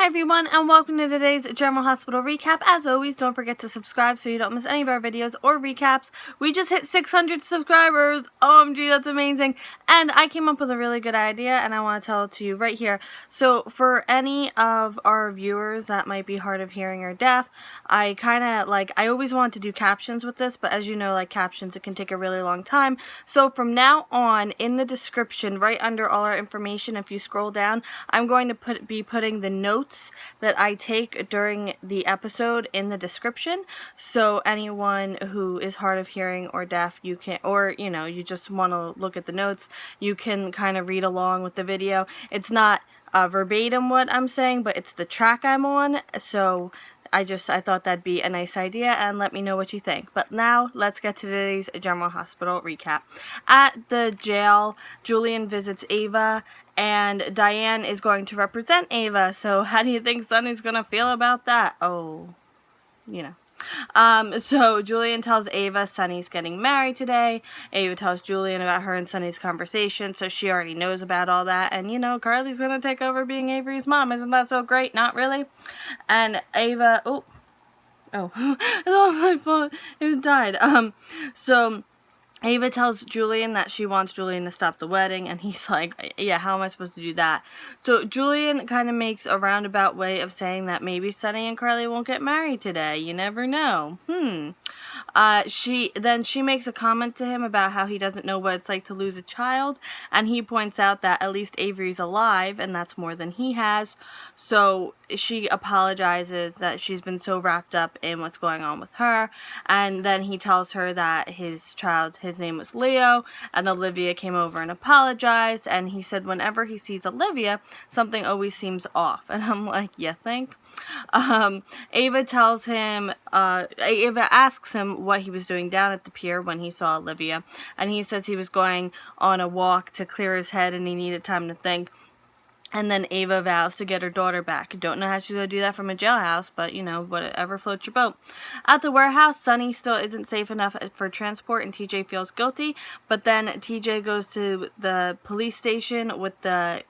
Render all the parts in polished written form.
Hi everyone, and welcome to today's General Hospital recap. As always, don't forget to subscribe so you don't miss any of our videos or recaps. We just hit 600 subscribers. OMG, that's amazing. And I came up with a really good idea, and I want to tell it to you right here. So for any of our viewers that might be hard of hearing or deaf, I always want to do captions with this, but as you know, like captions, it can take a really long time. So from now on, in the description, right under all our information, if you scroll down, I'm going to be putting the notes that I take during the episode in the description, so anyone who is hard of hearing or deaf, you can, or you just want to look at the notes, you can kind of read along with the video. It's not verbatim what I'm saying, but it's the track I'm on, so I thought that'd be a nice idea, and let me know what you think. But now, let's get to today's General Hospital recap. At the jail, Julian visits Ava, and Diane is going to represent Ava, so how do you think Sonny's gonna feel about that? Oh, so Julian tells Ava Sonny's getting married today. Ava tells Julian about her and Sonny's conversation, so she already knows about all that. And, Carly's gonna take over being Avery's mom. Isn't that so great? Not really? And Ava, oh, it's all my fault. It was died. So Ava tells Julian that she wants Julian to stop the wedding, and he's like, yeah, how am I supposed to do that? So Julian kind of makes a roundabout way of saying that maybe Sonny and Carly won't get married today. You never know. She makes a comment to him about how he doesn't know what it's like to lose a child, and he points out that at least Avery's alive, and that's more than he has. So she apologizes that she's been so wrapped up in what's going on with her, and then he tells her that his name was Leo, and Olivia came over and apologized, and he said whenever he sees Olivia, something always seems off. And I'm like, you think? Ava asks him what he was doing down at the pier when he saw Olivia, and he says he was going on a walk to clear his head and he needed time to think. And then Ava vows to get her daughter back. Don't know how she's going to do that from a jailhouse, but, whatever floats your boat. At the warehouse, Sonny still isn't safe enough for transport, and TJ feels guilty. But then TJ goes to the police station with the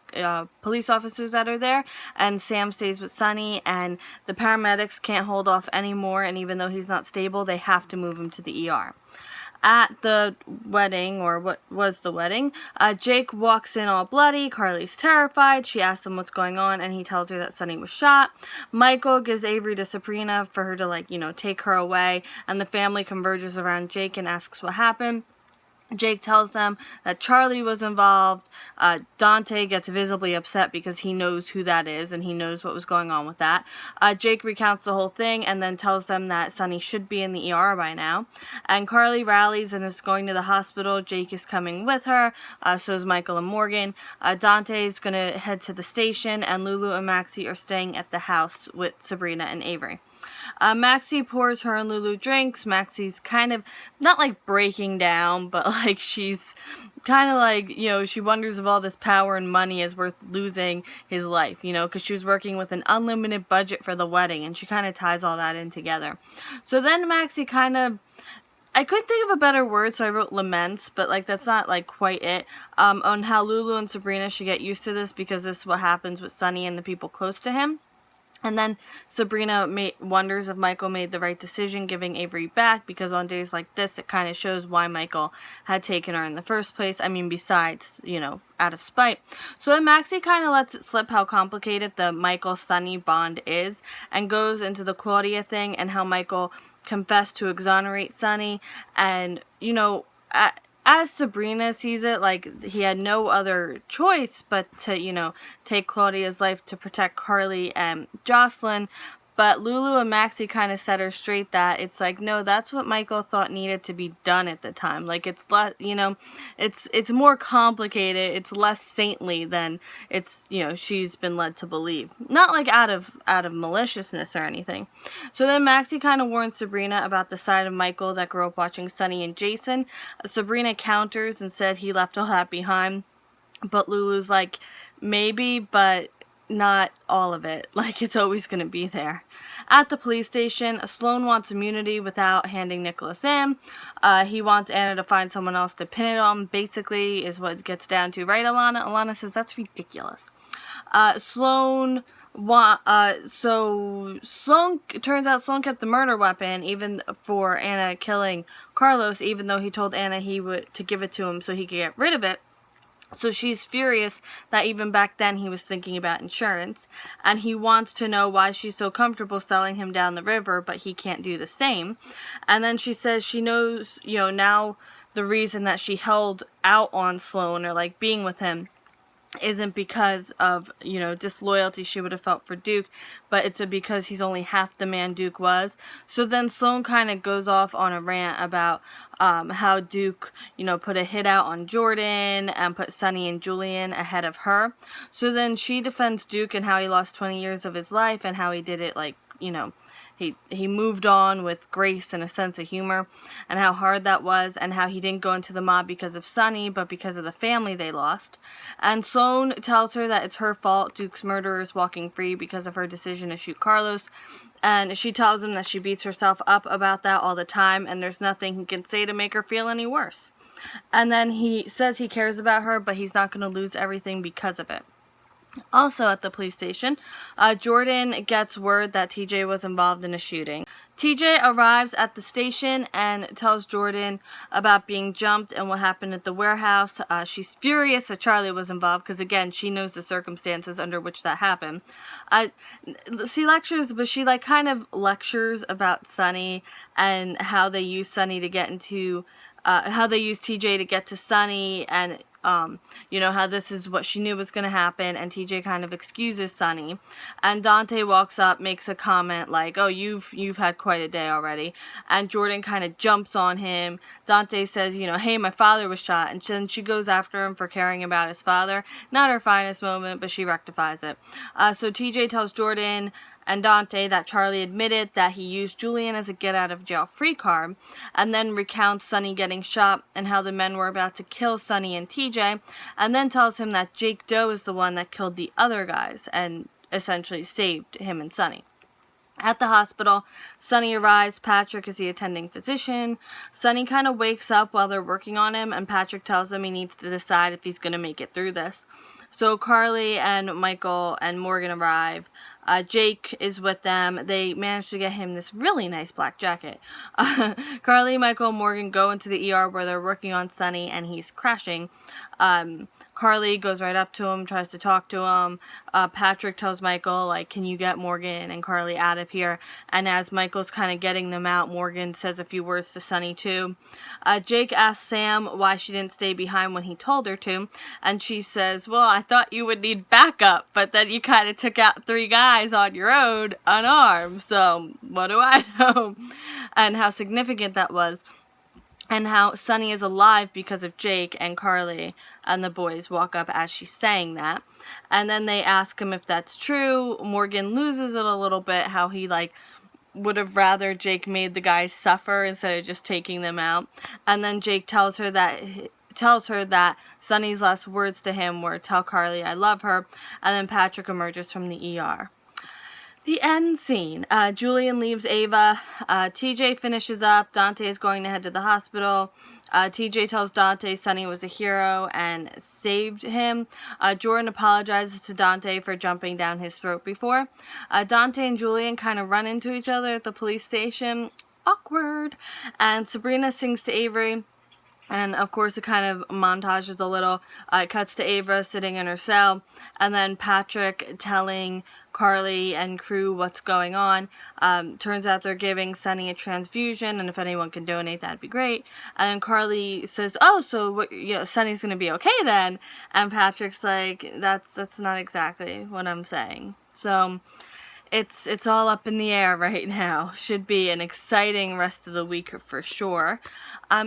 police officers that are there, and Sam stays with Sonny, and the paramedics can't hold off anymore, and even though he's not stable, they have to move him to the ER. At the wedding, or what was the wedding, Jake walks in all bloody. Carly's terrified. She asks him what's going on, and he tells her that Sonny was shot. Michael gives Avery to Sabrina for her to, take her away, and the family converges around Jake and asks what happened. Jake tells them that Charlie was involved. Dante gets visibly upset because he knows who that is and he knows what was going on with that. Jake recounts the whole thing and then tells them that Sonny should be in the ER by now. And Carly rallies and is going to the hospital. Jake is coming with her. So is Michael and Morgan. Dante is going to head to the station, and Lulu and Maxie are staying at the house with Sabrina and Avery. Maxie pours her and Lulu drinks. Maxie's kind of, not like breaking down, but like she's kind of like, she wonders if all this power and money is worth losing his life, because she was working with an unlimited budget for the wedding, and she kind of ties all that in together. So then Maxie kind of, I couldn't think of a better word, so I wrote laments, but that's not quite it, on how Lulu and Sabrina should get used to this, because this is what happens with Sonny and the people close to him. And then Sabrina wonders if Michael made the right decision giving Avery back, because on days like this, it kind of shows why Michael had taken her in the first place. I mean, besides, out of spite. So then Maxie kind of lets it slip how complicated the Michael-Sonny bond is, and goes into the Claudia thing and how Michael confessed to exonerate Sonny. And, as Sabrina sees it, he had no other choice but to, take Claudia's life to protect Carly and Jocelyn. But Lulu and Maxie kind of set her straight that it's no, that's what Michael thought needed to be done at the time. It's less, it's more complicated. It's less saintly than it's, she's been led to believe. Not out of maliciousness or anything. So then Maxie kind of warns Sabrina about the side of Michael that grew up watching Sonny and Jason. Sabrina counters and said he left all that behind. But Lulu's like, maybe, but not all of it. It's always going to be there. At the police station, Sloan wants immunity without handing Nicholas in. He wants Anna to find someone else to pin it on, basically, is what it gets down to. Right, Alana? Alana says that's ridiculous. Sloan So Sloan, it turns out Sloan kept the murder weapon even for Anna killing Carlos, even though he told Anna he would to give it to him so he could get rid of it. So she's furious that even back then he was thinking about insurance, and he wants to know why she's so comfortable selling him down the river, but he can't do the same. And then she says she knows, now the reason that she held out on Sloan, or like being with him, isn't because of, disloyalty she would have felt for Duke, but it's because he's only half the man Duke was. So then Sloan kind of goes off on a rant about how Duke, put a hit out on Jordan and put Sonny and Julian ahead of her. So then she defends Duke and how he lost 20 years of his life and how he did it he moved on with grace and a sense of humor, and how hard that was, and how he didn't go into the mob because of Sonny, but because of the family they lost. And Sloan tells her that it's her fault Duke's murderer is walking free because of her decision to shoot Carlos. And she tells him that she beats herself up about that all the time, and there's nothing he can say to make her feel any worse. And then he says he cares about her, but he's not going to lose everything because of it. Also at the police station, Jordan gets word that TJ was involved in a shooting. TJ arrives at the station and tells Jordan about being jumped and what happened at the warehouse. She's furious that Charlie was involved because, again, she knows the circumstances under which that happened. She lectures, but she kind of lectures about Sonny and how they use Sonny to get into, how they use TJ to get to Sonny, and how this is what she knew was going to happen, and TJ kind of excuses Sonny, and Dante walks up, makes a comment like, oh, you've had quite a day already, and Jordan kind of jumps on him. Dante says, hey, my father was shot, and then she goes after him for caring about his father. Not her finest moment, but she rectifies it. So TJ tells Jordan and Dante that Charlie admitted that he used Julian as a get-out-of-jail-free card, and then recounts Sonny getting shot and how the men were about to kill Sonny and TJ, and then tells him that Jake Doe is the one that killed the other guys and essentially saved him and Sonny. At the hospital, Sonny arrives. Patrick is the attending physician. Sonny kind of wakes up while they're working on him, and Patrick tells him he needs to decide if he's going to make it through this. So Carly and Michael and Morgan arrive. Jake is with them. They manage to get him this really nice black jacket. Carly, Michael, and Morgan go into the ER where they're working on Sonny, and he's crashing. Carly goes right up to him, tries to talk to him. Patrick tells Michael, can you get Morgan and Carly out of here? And as Michael's kind of getting them out, Morgan says a few words to Sonny too. Jake asks Sam why she didn't stay behind when he told her to, and she says, well, I thought you would need backup, but then you kind of took out 3 guys on your own, unarmed, so what do I know? And how significant that was. And how Sonny is alive because of Jake and Carly, and the boys walk up as she's saying that. And then they ask him if that's true. Morgan loses it a little bit, how he would have rather Jake made the guys suffer instead of just taking them out. And then Jake tells her that Sonny's last words to him were, tell Carly I love her. And then Patrick emerges from the ER. The end scene. Julian leaves Ava. TJ finishes up. Dante is going to head to the hospital. TJ tells Dante Sonny was a hero and saved him. Jordan apologizes to Dante for jumping down his throat before. Dante and Julian kind of run into each other at the police station. Awkward. And Sabrina sings to Avery. And, of course, it kind of montages a little. It cuts to Ava sitting in her cell. And then Patrick telling Carly and crew what's going on. Turns out they're giving Sonny a transfusion, and if anyone can donate, that'd be great. And then Carly says, oh, so Sonny's going to be okay then? And Patrick's like, that's not exactly what I'm saying. So it's all up in the air right now. Should be an exciting rest of the week for sure.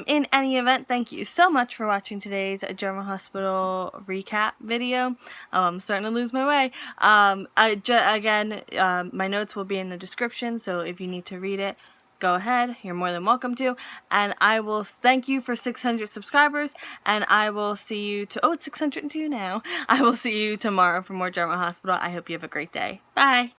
In any event, thank you so much for watching today's General Hospital recap video. I'm starting to lose my way. My notes will be in the description, so if you need to read it, go ahead. You're more than welcome to. And I will thank you for 600 subscribers, and I will see you it's 602 now. I will see you tomorrow for more General Hospital. I hope you have a great day. Bye.